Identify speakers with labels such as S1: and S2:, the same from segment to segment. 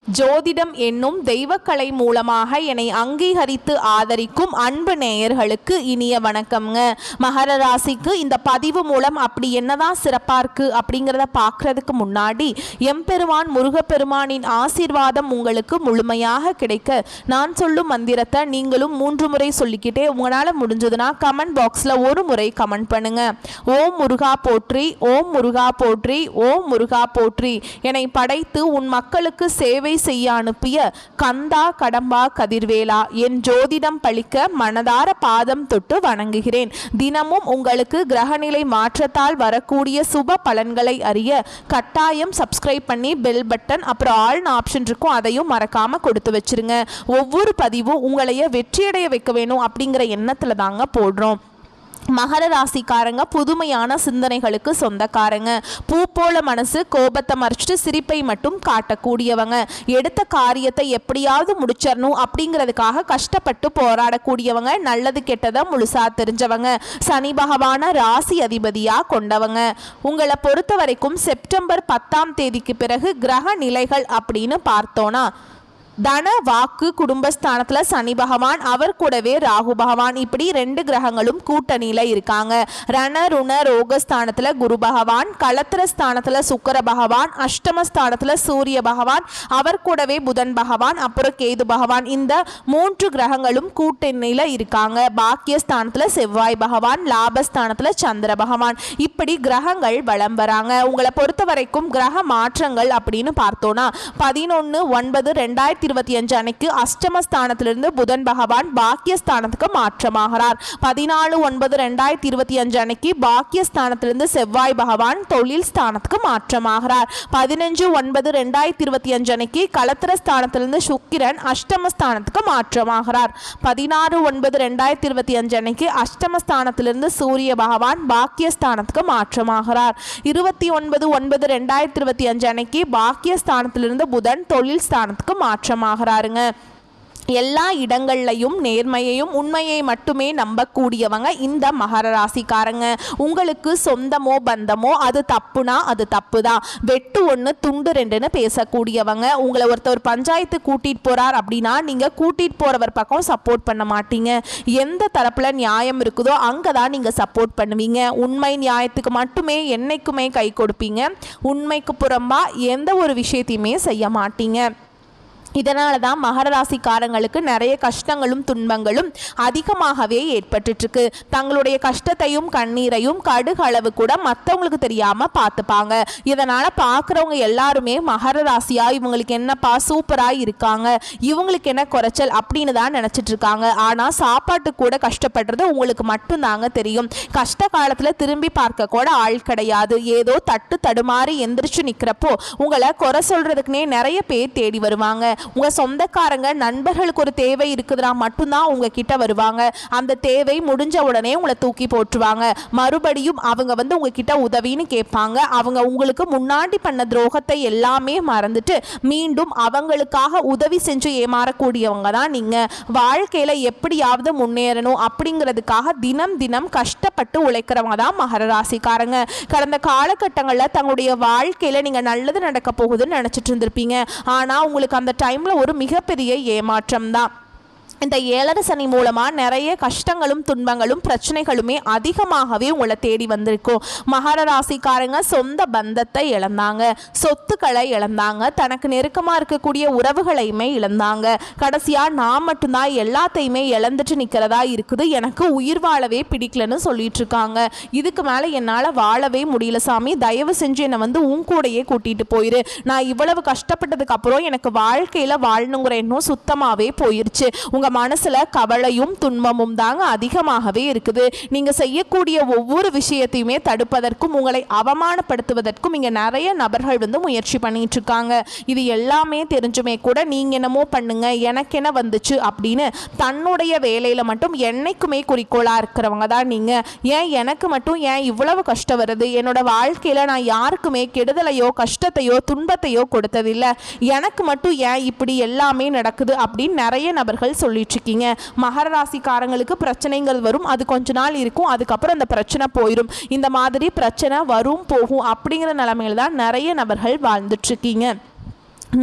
S1: ஜோதிடம் என்னும் தெய்வக்கலை மூலமாக என்னை அங்கீகரித்து ஆதரிக்கும் அன்பு நேயர்களுக்கு இனிய வணக்கம்ங்க. மகர ராசிக்கு இந்த பதிவு மூலம் அப்படி என்னதான் சிறப்பாக இருக்குது அப்படிங்கிறத பார்க்குறதுக்கு முன்னாடி எம்பெருமான் முருகப்பெருமானின் ஆசீர்வாதம் உங்களுக்கு முழுமையாக கிடைக்க நான் சொல்லும் மந்திரத்தை நீங்களும் 3 முறை சொல்லிக்கிட்டே உங்களால் முடிஞ்சதுன்னா கமெண்ட் பாக்ஸில் ஒரு முறை கமெண்ட் பண்ணுங்க. ஓம் முருகா போற்றி, ஓம் முருகா போற்றி, ஓம் முருகா போற்றி. என்னை படைத்து உன் மக்களுக்கு சேவை செய்ய அனுப்பிய கந்தா கடம்பா கதிர்வேலா, என் ஜோதிடம் பழிக்க மனதார பாதம் தொட்டு வணங்குகிறேன். தினமும் உங்களுக்கு கிரகநிலை மாற்றத்தால் வரக்கூடிய சுப பலன்களை அறிய கட்டாயம் சப்ஸ்கிரைப் பண்ணி பெல் பட்டன் அப்புறம் ஆல்னு ஆப்ஷன் இருக்கும், அதையும் மறக்காம கொடுத்து வச்சிருங்க. ஒவ்வொரு பதிவும் உங்களைய வெற்றியடைய வைக்க வேணும் அப்படிங்கிற எண்ணத்துல தாங்க போடுறோம். மகர ராசிக்காரங்க புதுமையான சிந்தனைகளுக்கு சொந்தக்காரங்க. பூ போல மனசு, கோபத்தை மறைச்சிட்டு சிரிப்பை மட்டும் காட்டக்கூடியவங்க. எடுத்த காரியத்தை எப்படியாவது முடிச்சிடணும் அப்படிங்கிறதுக்காக கஷ்டப்பட்டு போராடக்கூடியவங்க. நல்லது கெட்டதை முழுசா தெரிஞ்சவங்க. சனி பகவான ராசி அதிபதியா கொண்டவங்க. உங்களை பொறுத்த வரைக்கும் செப்டம்பர் 10ஆம் தேதிக்கு பிறகு கிரக நிலைகள் அப்படின்னு பார்த்தோன்னா, தன வாக்கு குடும்பஸ்தானத்தில் சனி பகவான், அவர் கூடவே ராகு பகவான், இப்படி 2 கிரகங்களும் கூட்டணியில் இருக்காங்க. ரண ருண ரோகஸ்தானத்தில் குரு பகவான், களத்திரஸ்தானத்தில் சுக்கர பகவான், அஷ்டமஸ்தானத்தில் சூரிய பகவான், அவர் கூடவே புதன் பகவான், அப்புறம் கேது பகவான், இந்த 3 கிரகங்களும் கூட்டணியில் இருக்காங்க. பாக்கியஸ்தானத்தில் செவ்வாய் பகவான், லாபஸ்தானத்தில் சந்திர பகவான், இப்படி கிரகங்கள் வலம் வராங்க. உங்களை பொறுத்த வரைக்கும் கிரக மாற்றங்கள் அப்படின்னு பார்த்தோன்னா 11/9/2025 அன்னைக்கு அஷ்டமஸ்தானத்திலிருந்து புதன் பகவான் பாக்கியஸ்தானத்துக்கு மாற்றமாகிறார். 14/9/2025 அன்னைக்கு பாக்கியஸ்தானத்திலிருந்து செவ்வாய் பகவான் தொழில் ஸ்தானத்துக்கு மாற்றமாகிறார். 15/9/2025 அன்னைக்கு களத்திரஸ்தானத்திலிருந்து சுக்கிரன் அஷ்டமஸ்தானத்துக்கு மாற்றமாகிறார். 16/9/2025 அன்னைக்கு அஷ்டமஸ்தானத்திலிருந்து சூரிய பகவான் பாக்கியஸ்தானத்துக்கு மாற்றமாகிறார். 29/9/2025 அன்னைக்கு பாக்கியஸ்தானத்திலிருந்து புதன் தொழில் ஸ்தானத்துக்கு மாற்றமாகிறாருங்க. எல்லா இடங்கள்லையும் நேர்மையையும் உண்மையை மட்டுமே நம்பக்கூடியவங்க இந்த மகர ராசிக்காரங்க. உங்களுக்கு சொந்தமோ பந்தமோ அது தப்புனா அது தப்பு தான். வெட்டு 1 துண்டு 2ன்னு பேசக்கூடியவங்க. உங்களை ஒருத்தர் பஞ்சாயத்து கூட்டிட்டு போறார் அப்படின்னா நீங்க கூட்டிட்டு போறவர் பக்கம் சப்போர்ட் பண்ண மாட்டீங்க. எந்த தரப்புல நியாயம் இருக்குதோ அங்கதான் நீங்க சப்போர்ட் பண்ணுவீங்க. உண்மை நியாயத்துக்கு மட்டுமே என்னைக்குமே கை கொடுப்பீங்க. உண்மைக்கு புறம்பா எந்த ஒரு விஷயத்தையுமே செய்ய மாட்டீங்க. இதனால தான் மகர ராசிக்காரங்களுக்கு நிறைய கஷ்டங்களும் துன்பங்களும் அதிகமாகவே ஏற்பட்டுருக்கு. தங்களுடைய கஷ்டத்தையும் கண்ணீரையும் கடுகளவு கூட மற்றவங்களுக்கு தெரியாமல் பார்த்துப்பாங்க. இதனால் பார்க்குறவங்க எல்லாருமே மகர ராசியா இவங்களுக்கு என்னப்பா சூப்பராக இருக்காங்க, இவங்களுக்கு என்ன குறைச்சல் அப்படின்னு தான் நினச்சிட்டு இருக்காங்க. ஆனால் சாப்பாட்டு கூட கஷ்டப்படுறது உங்களுக்கு மட்டும்தாங்க தெரியும். கஷ்ட காலத்தில் திரும்பி பார்க்க கூட ஆள் கிடையாது. ஏதோ தட்டு தடுமாறி எந்திரிச்சு நிற்கிறப்போ உங்களை குறை சொல்கிறதுக்குனே நிறைய பேர் தேடி வருவாங்க. உங்கள் சொந்தக்காரங்க நண்பர்களுக்கு ஒரு தேவை இருக்குதுன்னா மட்டும்தான் உங்ககிட்ட வருவாங்க. அந்த தேவை முடிஞ்ச உடனே உங்களை தூக்கி போட்டுருவாங்க. மறுபடியும் அவங்க உங்ககிட்ட உதவின்னு கேட்பாங்க. அவங்க உங்களுக்கு முன்னாடி பண்ண துரோகத்தை எல்லாமே மறந்துட்டு மீண்டும் அவங்களுக்காக உதவி செஞ்சு ஏமாறக்கூடியவங்க தான் நீங்கள். வாழ்க்கையில் எப்படியாவது முன்னேறணும் அப்படிங்கிறதுக்காக தினம் தினம் கஷ்டப்பட்டு உழைக்கிறவங்க தான் மகர ராசிக்காரங்க. கடந்த காலகட்டங்களில் தங்களுடைய வாழ்க்கையில் நீங்கள் நல்லது நடக்க போகுதுன்னு நினச்சிட்டு இருந்திருப்பீங்க. ஆனால் உங்களுக்கு அந்த டைமில் ஒரு மிகப்பெரிய ஏமாற்றம் தான். இந்த 7 சனி மூலமாக நிறைய கஷ்டங்களும் துன்பங்களும் பிரச்சனைகளுமே அதிகமாகவே உங்களை தேடி வந்திருக்கும். மகர ராசிக்காரங்க சொந்த பந்தத்தை இழந்தாங்க, சொத்துக்களை இழந்தாங்க, தனக்கு நெருக்கமாக இருக்கக்கூடிய உறவுகளையுமே இழந்தாங்க. கடைசியாக நான் மட்டும்தான் எல்லாத்தையுமே இழந்துட்டு நிற்கிறதா இருக்குது, எனக்கு உயிர் வாழவே பிடிக்கலன்னு சொல்லிட்டு இருக்காங்க. இதுக்கு மேலே என்னால் வாழவே முடியல சாமி, தயவு செஞ்சு என்னை உன் கூடையே கூட்டிகிட்டு போயிரு. நான் இவ்வளவு கஷ்டப்பட்டதுக்கு அப்புறம் எனக்கு வாழ்க்கையில் வாழணுங்கிற எண்ணம் சுத்தமாகவே போயிருச்சு. உங்கள் மனசுல கவலையும் துன்பமும் தாங்க அதிகமாகவே இருக்குது. நீங்க செய்யக்கூடிய ஒவ்வொரு விஷயத்தையுமே தடுப்பதற்கும் உங்களை அவமானப்படுத்துவதற்கும் இங்க நிறைய நபர்கள் முயற்சி பண்ணிட்டு இருக்காங்க. இது எல்லாமே தெரிஞ்சுமே கூட நீங்க என்னமோ பண்ணுங்க எனக்கு என்ன வந்துச்சு அப்படின்னு தன்னுடைய வேலையில மட்டும் என்னைக்குமே குறிக்கோளா இருக்கிறவங்க தான் நீங்க. ஏன் எனக்கு மட்டும் ஏன் இவ்வளவு கஷ்டம் வருது, என்னோட வாழ்க்கையில நான் யாருக்குமே கெடுதலையோ கஷ்டத்தையோ துன்பத்தையோ கொடுத்ததில்லை, எனக்கு மட்டும் ஏன் இப்படி எல்லாமே நடக்குது அப்படின்னு நிறைய நபர்கள் சொல்லி இருக்கீங்க. மகர ராசிக்காரங்களுக்கு பிரச்சனைகள் வரும், அது கொஞ்ச நாள் இருக்கும், அதுக்கப்புறம் அந்த பிரச்சனை போயிடும். இந்த மாதிரி பிரச்சனை வரும் போகும் அப்படிங்கிற நிலைமையில தான் நிறைய நபர்கள் வாழ்ந்துட்டு இருக்கீங்க.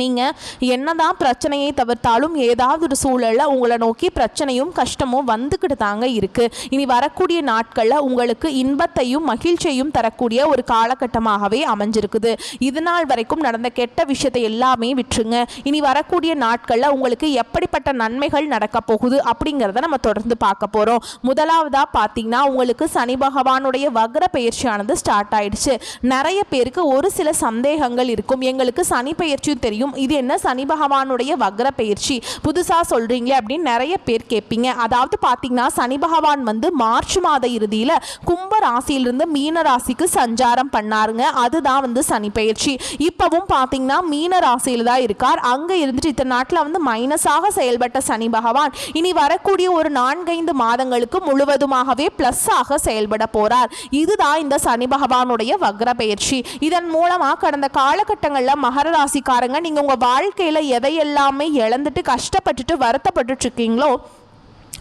S1: நீங்கள் என்னதான் பிரச்சனையை தவிர்த்தாலும் ஏதாவது ஒரு சூழலில் உங்களை நோக்கி பிரச்சனையும் கஷ்டமும் வந்துக்கிட்டு தாங்க இருக்குது. இனி வரக்கூடிய நாட்களில் உங்களுக்கு இன்பத்தையும் மகிழ்ச்சியையும் தரக்கூடிய ஒரு காலகட்டமாகவே அமைஞ்சிருக்குது. இது நாள் வரைக்கும் நடந்த கெட்ட விஷயத்தை எல்லாமே விட்டுருங்க. இனி வரக்கூடிய நாட்களில் உங்களுக்கு எப்படிப்பட்ட நன்மைகள் நடக்க போகுது அப்படிங்கிறத நம்ம தொடர்ந்து பார்க்க போகிறோம். முதலாவதாக பார்த்தீங்கன்னா உங்களுக்கு சனி பகவானுடைய வக்ர பயிற்சியானது ஸ்டார்ட் ஆயிடுச்சு. நிறைய பேருக்கு ஒரு சில சந்தேகங்கள் இருக்கும். எங்களுக்கு சனி பயிற்சியும் தெரியும், இது என்ன சனி பகவானுடைய வக்ர பயிற்சி புதுசா சொல்றீங்களே அப்படின்னு நிறைய பேர் கேட்பீங்க. அதாவது பாத்தீங்கன்னா சனி பகவான் வந்து மார்ச் மாத இறுதியில கும்ப ராசியிலிருந்து மீன ராசிக்கு சஞ்சாரம் பண்ணாருங்க. அதுதான் வந்து சனி பயிற்சி. இப்பவும் பாத்தீங்கன்னா மீன ராசியில தான் இருக்கார். அங்க இருந்துட்டு இத்தனை நாட்டில் வந்து மைனஸாக செயல்பட்ட சனி பகவான் இனி வரக்கூடிய ஒரு 4-5 மாதங்களுக்கு முழுவதுமாகவே பிளஸ் ஆக செயல்பட போறார். இதுதான் இந்த சனி பகவானுடைய வக்ர பயிற்சி. இதன் மூலமா கடந்த காலகட்டங்களில் மகர ராசிக்காரங்க நீங்க உங்க வாழ்க்கையில எதையெல்லாமே இழந்துட்டு கஷ்டப்பட்டுட்டு வருத்தப்பட்டு இருக்கீங்களோ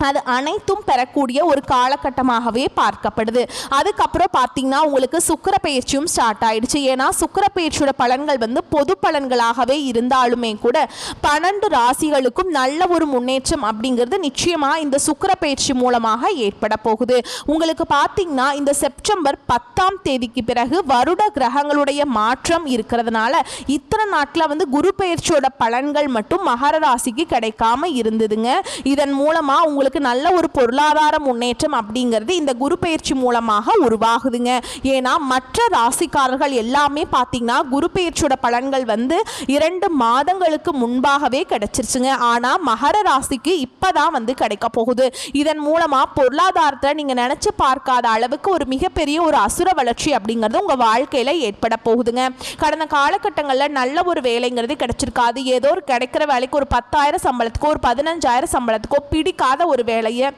S1: அது அனைத்தும் பெறக்கூடிய ஒரு காலகட்டமாகவே பார்க்கப்படுது. அதுக்கப்புறம் பார்த்தீங்கன்னா உங்களுக்கு சுக்கிர பயிற்சியும் ஸ்டார்ட் ஆயிடுச்சு. ஏன்னா சுக்கிர பயிற்சியோட பலன்கள் வந்து பொது பலன்களாகவே இருந்தாலுமே கூட 12 ராசிகளுக்கும் நல்ல ஒரு முன்னேற்றம் அப்படிங்கிறது நிச்சயமாக இந்த சுக்கிர பயிற்சி மூலமாக ஏற்பட போகுது. உங்களுக்கு பார்த்தீங்கன்னா இந்த செப்டம்பர் 10ஆம் தேதிக்கு பிறகு வருட கிரகங்களுடைய மாற்றம் இருக்கிறதுனால இத்தனை நாட்டில் வந்து குரு பயிற்சியோட பலன்கள் மட்டும் மகர ராசிக்கு கிடைக்காம இருந்ததுங்க. இதன் மூலமாக உங்களுக்கு நல்ல ஒரு பொருளாதார முன்னேற்றம் அப்படிங்கிறது இந்த குரு பயிற்சி மூலமாக உருவாகுதுங்க. ஏன்னா மற்ற ராசிக்காரர்கள் எல்லாமே பார்த்தீங்கன்னா குரு பயிற்சியோட பலன்கள் வந்து 2 மாதங்களுக்கு முன்பாகவே கிடைச்சிருச்சுங்க. ஆனால் மகர ராசிக்கு இப்பதான் வந்து கிடைக்க போகுது. இதன் மூலமா பொருளாதாரத்தை நீங்க நினைச்சு பார்க்காத அளவுக்கு ஒரு மிகப்பெரிய ஒரு அசுர வளர்ச்சி அப்படிங்கிறது உங்க வாழ்க்கையில ஏற்பட போகுதுங்க. கடந்த காலகட்டங்களில் நல்ல ஒரு வேலைங்கிறது கிடைச்சிருக்காது. ஏதோ ஒரு கிடைக்கிற வேலைக்கு ஒரு 10,000 சம்பளத்துக்கோ ஒரு 15,000 சம்பளத்துக்கோ பிடிக்காத ஒரு வேலையை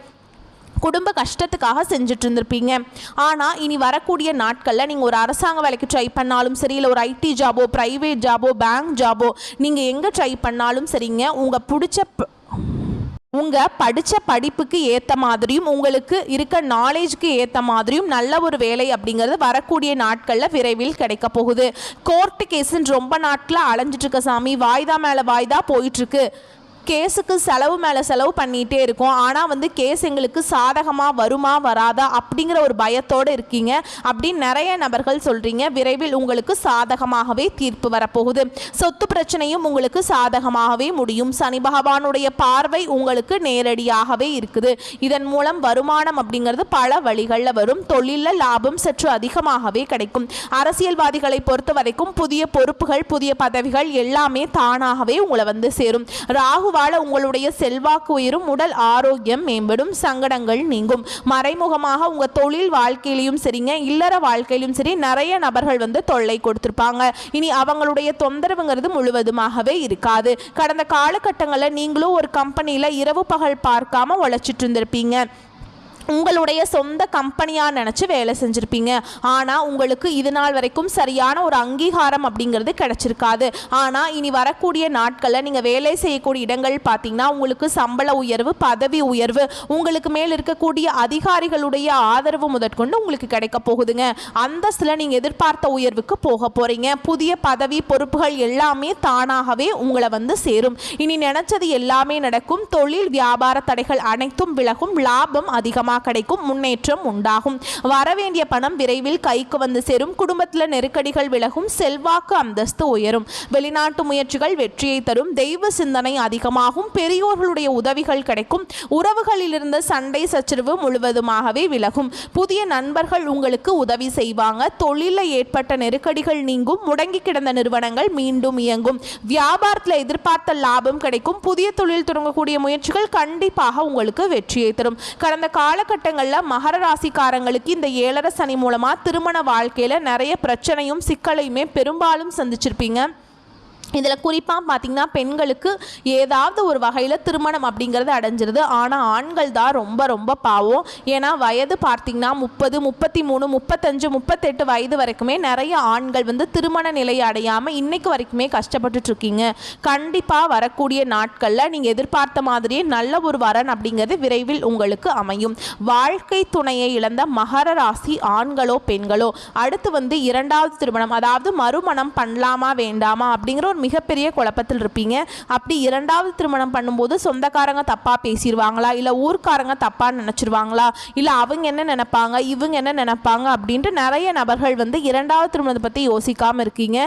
S1: குடும்ப கஷ்டத்துக்காக செஞ்சுட்டு இருந்திருப்பீங்க. ஆனால் இனி வரக்கூடிய நாட்களில் நீங்கள் ஒரு அரசாங்க வேலைக்கு ட்ரை பண்ணாலும் சரி, இல்லை ஒரு ஐடி ஜாபோ, ப்ரைவேட் ஜாபோ, பேங்க் ஜாபோ, நீங்கள் எங்கே ட்ரை பண்ணாலும் சரிங்க, உங்கள் படித்த படிப்புக்கு ஏற்ற மாதிரியும் உங்களுக்கு இருக்க நாலேஜுக்கு ஏற்ற மாதிரியும் நல்ல ஒரு வேலை அப்படிங்கிறது வரக்கூடிய நாட்களில் விரைவில் கிடைக்க போகுது. கோர்ட்டு கேஸுன்னு ரொம்ப நாட்டில் அலைஞ்சிட்டு இருக்க சாமி, வாய்தா மேலே வாய்தா போயிட்டுருக்கு. கேஸுக்கு செலவு மேலே செலவு பண்ணிகிட்டே இருக்கும். ஆனால் வந்து கேஸ் எங்களுக்கு சாதகமாக வருமா வராதா அப்படிங்கிற ஒரு பயத்தோடு இருக்கீங்க அப்படின்னு நிறைய நபர்கள் சொல்கிறீங்க. விரைவில் உங்களுக்கு சாதகமாகவே தீர்ப்பு வரப்போகுது. சொத்து பிரச்சனையும் உங்களுக்கு சாதகமாகவே முடியும். சனி பகவானுடைய பார்வை உங்களுக்கு நேரடியாகவே இருக்குது. இதன் மூலம் வருமானம் அப்படிங்கிறது பல வழிகளில் வரும். தொழிலில் லாபம் சற்று அதிகமாகவே கிடைக்கும். அரசியல்வாதிகளை பொறுத்த வரைக்கும் புதிய பொறுப்புகள், புதிய பதவிகள் எல்லாமே தானாகவே உங்களை வந்து சேரும். ராகு வாழ உங்களுடைய செல்வாக்கு உயரும், உடல் ஆரோக்கியம் மேம்படும், சங்கடங்கள் நீங்கும். மறைமுகமாக உங்க தொழில் வாழ்க்கையிலும் சரிங்க, இல்லற வாழ்க்கையிலும் சரி நிறைய நபர்கள் வந்து தொல்லை கொடுத்திருப்பாங்க. இனி அவங்களுடைய தொந்தரவுங்கிறது முழுவதுமாகவே இருக்காது. கடந்த காலகட்டங்களில் நீங்களும் ஒரு கம்பெனியில் இரவு பகல் பார்க்காம உழைச்சிட்டு இருந்திருப்பீங்க. உங்களுடைய சொந்த கம்பெனியாக நினச்சி வேலை செஞ்சுருப்பீங்க. ஆனால் உங்களுக்கு இது நாள் வரைக்கும் சரியான ஒரு அங்கீகாரம் அப்படிங்கிறது கிடச்சிருக்காது. ஆனால் இனி வரக்கூடிய நாட்களில் நீங்கள் வேலை செய்யக்கூடிய இடங்கள் பார்த்தீங்கன்னா உங்களுக்கு சம்பள உயர்வு, பதவி உயர்வு, உங்களுக்கு மேல் இருக்கக்கூடிய அதிகாரிகளுடைய ஆதரவு முதற்கொண்டு உங்களுக்கு கிடைக்க போகுதுங்க. அந்தஸ்தில் நீங்கள் எதிர்பார்த்த உயர்வுக்கு போக போகிறீங்க. புதிய பதவி பொறுப்புகள் எல்லாமே தானாகவே உங்களை வந்து சேரும். இனி நினச்சது எல்லாமே நடக்கும். தொழில் வியாபார தடைகள் அனைத்தும் விலகும். லாபம் அதிகமாக கிடைக்கும். முன்னேற்றம் உண்டாகும். வரவேண்டிய பணம் விரைவில் கைக்கு வந்து சேரும். குடும்பத்தில் நெருக்கடிகள் விலகும். செல்வாக்கு அந்தஸ்து உயரும். வெளிநாட்டு முயற்சிகள் வெற்றியை தரும். தெய்வ சிந்தனை அதிகமாகும். பெரியோர்களுடைய உதவிகள் கிடைக்கும். உறவுகளில் இருந்த சண்டை சச்சரவு முழுவதுமாகவே விலகும். புதிய நண்பர்கள் உங்களுக்கு உதவி செய்வாங்க. தொழிலில் ஏற்பட்ட நெருக்கடிகள் நீங்கும். முடங்கி கிடந்த நிறுவனங்கள் மீண்டும் இயங்கும். வியாபாரத்தில் எதிர்பார்த்த லாபம் கிடைக்கும். புதிய தொழில் தொடங்கக்கூடிய முயற்சிகள் கண்டிப்பாக உங்களுக்கு வெற்றியை தரும். கடந்த காலகட்டங்களில் மகர ராசிக்காரங்களுக்கு இந்த 7 சனி மூலமா திருமண வாழ்க்கையில நிறைய பிரச்சனையும் சிக்கலையுமே பெரும்பாலும் சந்திச்சிருப்பீங்க. இதில் குறிப்பாக பார்த்தீங்கன்னா பெண்களுக்கு ஏதாவது ஒரு வகையில் திருமணம் அப்படிங்கிறது அடைஞ்சிருது. ஆனால் ஆண்கள் தான் ரொம்ப ரொம்ப பாவம். ஏன்னா வயது பார்த்தீங்கன்னா 30, 33, 35, 38 வயது வரைக்குமே நிறைய ஆண்கள் வந்து திருமண நிலையை அடையாமல் இன்னைக்கு வரைக்குமே கஷ்டப்பட்டுட்ருக்கீங்க. கண்டிப்பாக வரக்கூடிய நாட்களில் நீங்கள் எதிர்பார்த்த மாதிரியே நல்ல ஒரு வரன் அப்படிங்கிறது விரைவில் உங்களுக்கு அமையும். வாழ்க்கை துணையை இழந்த மகர ராசி ஆண்களோ பெண்களோ அடுத்து வந்து 2வது திருமணம், அதாவது மறுமணம் பண்ணலாமா வேண்டாமா அப்படிங்கிற ஒரு மிகப்பெரிய குழப்பத்தில் இருப்பீங்க. அப்படி இரண்டாவது திருமணம் பண்ணும்போது சொந்தக்காரங்க தப்பாக பேசிடுவாங்களா, இல்லை ஊர்க்காரங்க தப்பாக நினச்சிருவாங்களா, இல்லை அவங்க என்ன நினைப்பாங்க இவங்க என்ன நினைப்பாங்க அப்படின்ட்டு நிறைய நபர்கள் வந்து இரண்டாவது திருமணத்தை பற்றி யோசிக்காமல் இருக்கீங்க.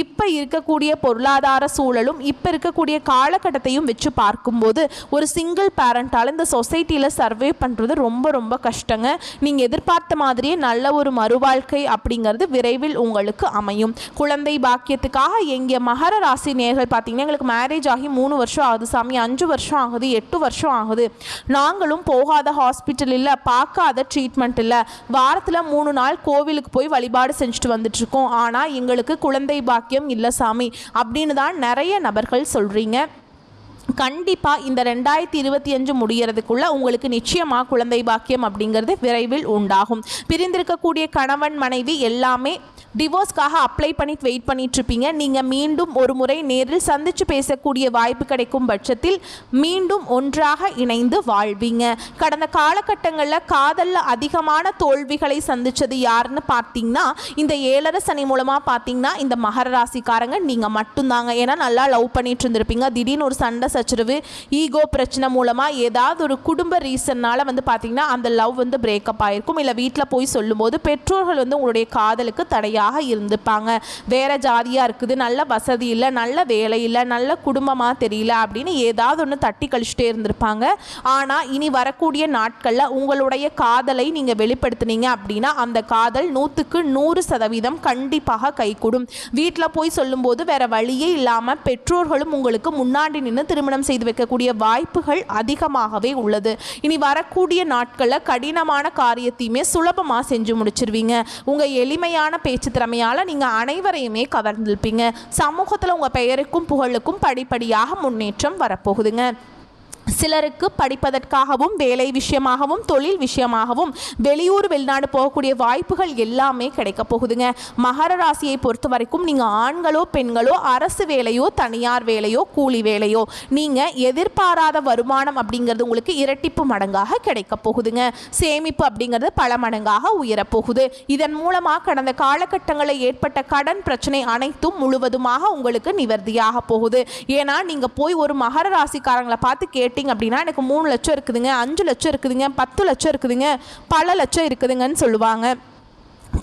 S1: இப்போ இருக்கக்கூடிய பொருளாதார சூழலும் இப்போ இருக்கக்கூடிய காலகட்டத்தையும் வச்சு பார்க்கும்போது ஒரு சிங்கிள் பேரண்டால் இந்த சொசைட்டியில் சர்வே பண்ணுறது ரொம்ப ரொம்ப கஷ்டங்க. நீங்கள் எதிர்பார்த்த மாதிரியே நல்ல ஒரு மறுவாழ்க்கை அப்படிங்கிறது விரைவில் உங்களுக்கு அமையும். குழந்தை பாக்கியத்துக்காக எங்கள் மகர ராசி நேர்கள் பார்த்தீங்கன்னா எங்களுக்கு மேரேஜ் ஆகி 3 வருஷம் ஆகுது சாமி, 5 வருஷம் ஆகுது, 8 வருஷம் ஆகுது, நாங்களும் போகாத ஹாஸ்பிட்டல் இல்லை, பார்க்காத ட்ரீட்மெண்ட் இல்லை, வாரத்தில் 3 நாள் கோவிலுக்கு போய் வழிபாடு செஞ்சுட்டு வந்துட்டுருக்கோம், ஆனால் எங்களுக்கு குழந்தை பாக்கியம் இல்லை சாமி அப்படின்னு தான் நிறைய நபர்கள் சொல்கிறீங்க. கண்டிப்பாக இந்த 2025 முடிகிறதுக்குள்ள உங்களுக்கு நிச்சயமாக குழந்தை பாக்கியம் அப்படிங்கிறது விரைவில் உண்டாகும். பிரிந்திருக்கக்கூடிய கணவன் மனைவி எல்லாமே டிவோர்ஸ்க்காக அப்ளை பண்ணிட்டு வெயிட் பண்ணிட்டு இருப்பீங்க. நீங்கள் மீண்டும் ஒரு முறை நேரில் சந்தித்து பேசக்கூடிய வாய்ப்பு கிடைக்கும் பட்சத்தில் மீண்டும் ஒன்றாக இணைந்து வாழ்வீங்க. கடந்த காலகட்டங்களில் காதலில் அதிகமான தோல்விகளை சந்தித்தது யாருன்னு பார்த்தீங்கன்னா இந்த 7.5 சனி மூலமாக பார்த்தீங்கன்னா இந்த மகர ராசிக்காரங்க நீங்கள் மட்டும்தாங்க. ஏன்னா நல்லா லவ் பண்ணிட்டு இருந்திருப்பீங்க, திடீர்னு ஒரு சண்டை சச்சரவு ஈகோ பிரச்சனை மூலமாக ஏதாவது ஒரு குடும்ப ரீசன்னால் வந்து பார்த்தீங்கன்னா அந்த லவ் வந்து பிரேக்கப் ஆகிருக்கும். இல்லை வீட்டில் போய் சொல்லும்போது பெற்றோர்கள் வந்து உங்களுடைய காதலுக்கு தடையாக இருந்துப்பாங்க. வேற ஜாதியாக இருக்குது, நல்ல வசதி இல்லை, நல்ல வேலை இல்லை, நல்ல குடும்பமாக தெரியல அப்படின்னு ஏதாவது ஒன்று தட்டி கழிச்சுட்டே இருந்திருப்பாங்க. ஆனால் இனி வரக்கூடிய நாட்களில் உங்களுடைய காதலை நீங்கள் வெளிப்படுத்தினீங்க அப்படின்னா அந்த காதல் 100க்கு 100% கண்டிப்பாக கைகூடும். வீட்டில் போய் சொல்லும்போது வேற வழியே இல்லாமல் பெற்றோர்களும் உங்களுக்கு முன்னாடி நின்று திருமணம் செய்து வைக்கக்கூடிய வாய்ப்புகள் அதிகமாகவே உள்ளது. இனி வரக்கூடிய நாட்களில் கடினமான காரியத்தையுமே சுலபமாக செஞ்சு முடிச்சிருவீங்க. உங்கள் எளிமையான பேச்சு திறமையால் நீங்கள் அனைவரையுமே கவர்ந்திருப்பீங்க. சமூகத்தில் உங்கள் பெயருக்கும் புகழுக்கும் படிப்படியாக முன்னேற்றம் வரப்போகுதுங்க. சிலருக்கு படிப்பதற்காகவும் வேலை விஷயமாகவும் தொழில் விஷயமாகவும் வெளியூர் வெளிநாடு போகக்கூடிய வாய்ப்புகள் எல்லாமே கிடைக்க போகுதுங்க. மகர ராசியை பொறுத்த வரைக்கும் நீங்கள் ஆண்களோ பெண்களோ அரசு வேலையோ தனியார் வேலையோ கூலி வேலையோ நீங்கள் எதிர்பாராத வருமானம் அப்படிங்கிறது உங்களுக்கு இரட்டிப்பு மடங்காக கிடைக்க போகுதுங்க. சேமிப்பு அப்படிங்கிறது பல மடங்காக உயரப்போகுது. இதன் மூலமாக கடந்த காலகட்டங்களில் ஏற்பட்ட கடன் பிரச்சனை அனைத்தும் முழுவதுமாக உங்களுக்கு நிவர்த்தியாக போகுது. ஏன்னா நீங்கள் போய் ஒரு மகர ராசிக்காரங்களை பார்த்து கேட்டு அப்படின்னா எனக்கு 3 லட்சம் இருக்குதுங்க, 5 லட்சம் இருக்குதுங்க, 10 லட்சம் இருக்குதுங்க, பல லட்சம் இருக்குதுங்கன்னு சொல்லுவாங்க.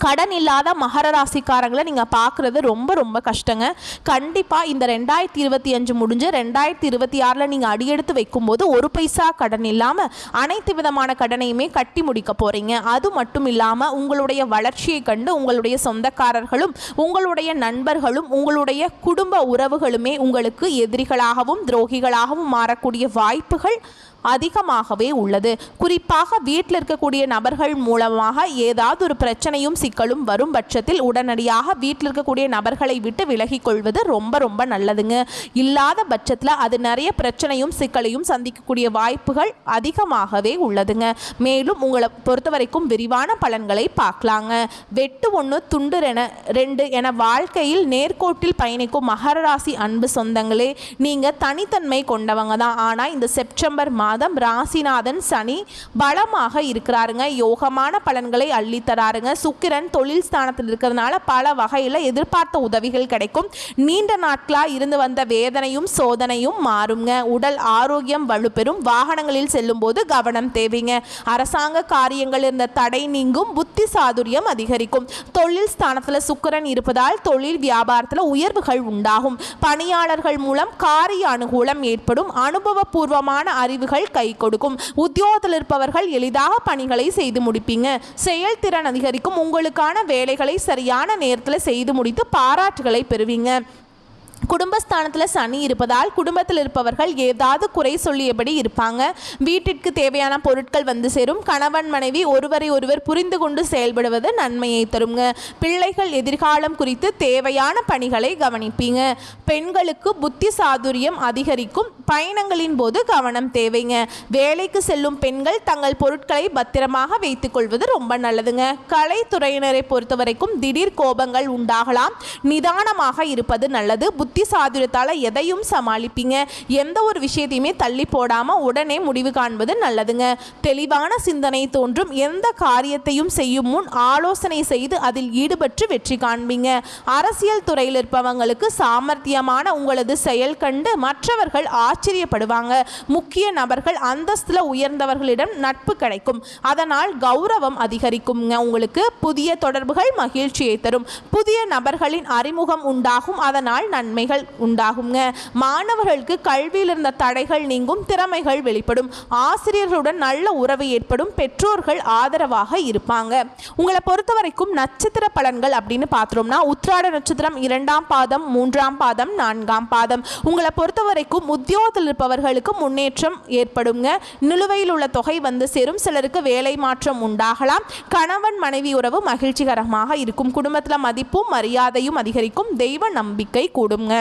S1: கடன் இல்லாத மகர ராசிக்காரங்களை நீங்கள் பார்க்குறது ரொம்ப ரொம்ப கஷ்டங்க. கண்டிப்பாக இந்த 2025 முடிஞ்சு 2026 நீங்கள் அடியெடுத்து வைக்கும்போது ஒரு பைசா கடன் இல்லாமல் அனைத்து விதமான கடனையுமே கட்டி முடிக்க போகிறீங்க. அது மட்டும் இல்லாமல் உங்களுடைய வளர்ச்சியை கண்டு உங்களுடைய சொந்தக்காரர்களும் உங்களுடைய நண்பர்களும் உங்களுடைய குடும்ப உறவுகளுமே உங்களுக்கு எதிரிகளாகவும் துரோகிகளாகவும் மாறக்கூடிய வாய்ப்புகள் அதிகமாகவே உள்ளது. குறிப்பாக வீட்டில் இருக்கக்கூடிய நபர்கள் மூலமாக ஏதாவது ஒரு பிரச்சனையும் சிக்கலும் வரும் பட்சத்தில் உடனடியாக வீட்டில் இருக்கக்கூடிய நபர்களை விட்டு விலகி கொள்வது ரொம்ப ரொம்ப நல்லதுங்க. இல்லாத பட்சத்தில் அது நிறைய பிரச்சனையும் சிக்கலையும் சந்திக்கக்கூடிய வாய்ப்புகள் அதிகமாகவே உள்ளதுங்க. மேலும் உங்களை பொறுத்த வரைக்கும் விரிவான பலன்களை பார்க்கலாங்க. வெட்டு 1 துண்டு 2 என வாழ்க்கையில் நேர்கோட்டில் பயணிக்கும் மகர ராசி அன்பு சொந்தங்களே, நீங்கள் தனித்தன்மை கொண்டவங்க தான். ஆனால் இந்த செப்டம்பர் மாதம் ராசிநாதன் சனி பலமாக இருக்கிறாருங்க. யோகமான பலன்களை அள்ளித்தராருங்க. சுக்கிரன் தொழில் ஸ்தானத்தில் இருக்கிறதுனால பல வகையில் எதிர்பார்த்த உதவிகள் கிடைக்கும். நீண்ட நாட்களாக இருந்து வந்த வேதனையும் சோதனையும் மாறுங்க. உடல் ஆரோக்கியம் வலுப்பெறும். வாகனங்களில் செல்லும் போது கவனம் தேவைங்க. அரசாங்க காரியங்கள் இருந்த தடை நீங்கும். புத்தி சாதுரியம் அதிகரிக்கும். தொழில் ஸ்தானத்தில் சுக்கிரன் இருப்பதால் தொழில் வியாபாரத்தில் உயர்வுகள் உண்டாகும். பணியாளர்கள் மூலம் காரிய அனுகூலம் ஏற்படும். அனுபவபூர்வமான அறிவுகள் கை கொடுக்கும். உத்தியோகத்தில் இருப்பவர்கள் எளிதாக பணிகளை செய்து முடிப்பீங்க. செயல்திறன் அதிகரிக்கும். உங்களுக்கான வேலைகளை சரியான நேரத்தில் செய்து முடித்து பாராட்டுகளை பெறுவீங்க. குடும்பஸ்தானத்தில் சனி இருப்பதால் குடும்பத்தில் இருப்பவர்கள் ஏதாவது குறை சொல்லியபடி இருப்பாங்க. வீட்டிற்கு தேவையான பொருட்கள் வந்து சேரும். கணவன் மனைவி ஒருவரை ஒருவர் புரிந்து கொண்டு செயல்படுவது நன்மையை தருங்க. பிள்ளைகள் எதிர்காலம் குறித்து தேவையான பணிகளை கவனிப்பீங்க. பெண்களுக்கு புத்தி சாதுரியம் அதிகரிக்கும். பயணங்களின் போது கவனம் தேவைங்க. வேலைக்கு செல்லும் பெண்கள் தங்கள் பொருட்களை பத்திரமாக வைத்துக் கொள்வது ரொம்ப நல்லதுங்க. கலைத்துறையினரை பொறுத்த வரைக்கும் திடீர் கோபங்கள் உண்டாகலாம். நிதானமாக இருப்பது நல்லது. புத்தி சாதுரியத்தால் எதையும் சமாளிப்பீங்க. எந்த ஒரு விஷயத்தையுமே தள்ளி போடாமல் உடனே முடிவு காண்பது நல்லதுங்க. தெளிவான சிந்தனை தோன்றும். எந்த காரியத்தையும் செய்யும் முன் ஆலோசனை செய்து அதில் ஈடுபட்டு வெற்றி காண்பீங்க. அரசியல் துறையில் இருப்பவங்களுக்கு சாமர்த்தியமான உங்களது செயல் கண்டு மற்றவர்கள் ஆச்சரியப்படுவாங்க. முக்கிய நபர்கள் அந்தஸ்துல உயர்ந்தவர்களிடம் நட்பு கிடைக்கும். அதனால் கௌரவம் அதிகரிக்குங்க. உங்களுக்கு புதிய தொடர்புகள் மகிழ்ச்சியை தரும். புதிய நபர்களின் அறிமுகம் உண்டாகும். அதனால் நன்மைகள் உண்டாகுங்க. மாணவர்களுக்கு கல்வியில் இருந்த தடைகள் நீங்கும். திறமைகள் வெளிப்படும். ஆசிரியர்களுடன் நல்ல உறவு ஏற்படும். பெற்றோர்கள் ஆதரவாக இருப்பாங்க. உங்களை பொறுத்த வரைக்கும் நட்சத்திர பலன்கள் அப்படின்னு பார்த்தோம்னா உத்திராட நட்சத்திரம் 2ஆம் பாதம் 3ஆம் பாதம் 4ஆம் பாதம். உங்களை பொறுத்த வரைக்கும் உத்தியோகத்தில் இருப்பவர்களுக்கு முன்னேற்றம் ஏற்படுங்க. நிலுவையில் உள்ள தொகை வந்து சேரும். சிலருக்கு வேலை மாற்றம் உண்டாகலாம். கணவன் மனைவி உறவு மகிழ்ச்சிகரமாக இருக்கும். குடும்பத்தில் மதிப்பும் மரியாதையும் அதிகரிக்கும். தெய்வ நம்பிக்கை கூடுங்க.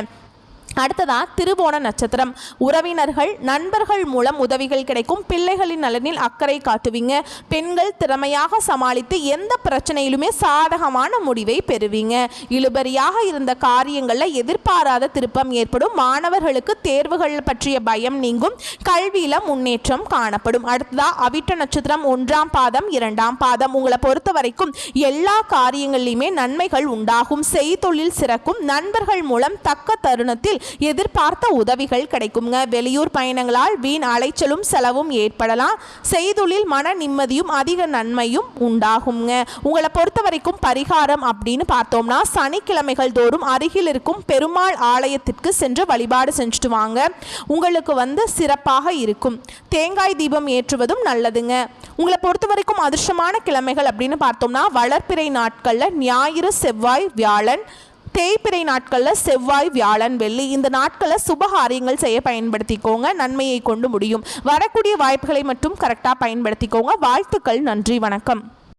S1: அடுத்ததா திருவோண நட்சத்திரம். உறவினர்கள் நண்பர்கள் மூலம் உதவிகள் கிடைக்கும். பிள்ளைகளின் நலனில் அக்கறை காட்டுவீங்க. பெண்கள் திறமையாக சமாளித்து எந்த பிரச்சனையிலுமே சாதகமான முடிவை பெறுவீங்க. இழுபறியாக இருந்த காரியங்களில் எதிர்பாராத திருப்பம் ஏற்படும். மாணவர்களுக்கு தேர்வுகள் பற்றிய பயம் நீங்கும். கல்வியில முன்னேற்றம் காணப்படும். அடுத்ததா அவிட்ட நட்சத்திரம் 1ஆம் பாதம் 2ஆம் பாதம். உங்களை பொறுத்த வரைக்கும் எல்லா காரியங்களிலுமே நன்மைகள் உண்டாகும். செய்தொழில் சிறக்கும். நண்பர்கள் மூலம் தக்க தருணத்தில் எதிர்பார்த்த உதவிகள் கிடைக்குங்க. வெளியூர் பயணங்களால் வீண் அலைச்சலும் செலவும் ஏற்படலாம். செய்தொழில் மன நிம்மதியும் அதிக நன்மையும் உண்டாகுங்க. உங்களை பொறுத்த வரைக்கும் பரிகாரம் அப்படின்னு பார்த்தோம்னா சனிக்கிழமைகள் தோறும் அருகில் இருக்கும் பெருமாள் ஆலயத்திற்கு சென்று வழிபாடு செஞ்சுட்டு வாங்க. உங்களுக்கு சிறப்பாக இருக்கும். தேங்காய் தீபம் ஏற்றுவதும் நல்லதுங்க. உங்களை பொறுத்த வரைக்கும் அதிர்ஷ்டமான கிழமைகள் அப்படின்னு பார்த்தோம்னா வளர்ப்பிறை நாட்களில் ஞாயிறு செவ்வாய் வியாழன், தேய்பிறை நாட்களில் செவ்வாய் வியாழன் வெள்ளி. இந்த நாட்களில் சுபகாரியங்கள் செய்ய பயன்படுத்திக்கோங்க. நன்மையை கொண்டு முடியும். வரக்கூடிய வாய்ப்புகளை மட்டும் கரெக்டாக பயன்படுத்திக்கோங்க. வாழ்த்துக்கள். நன்றி. வணக்கம்.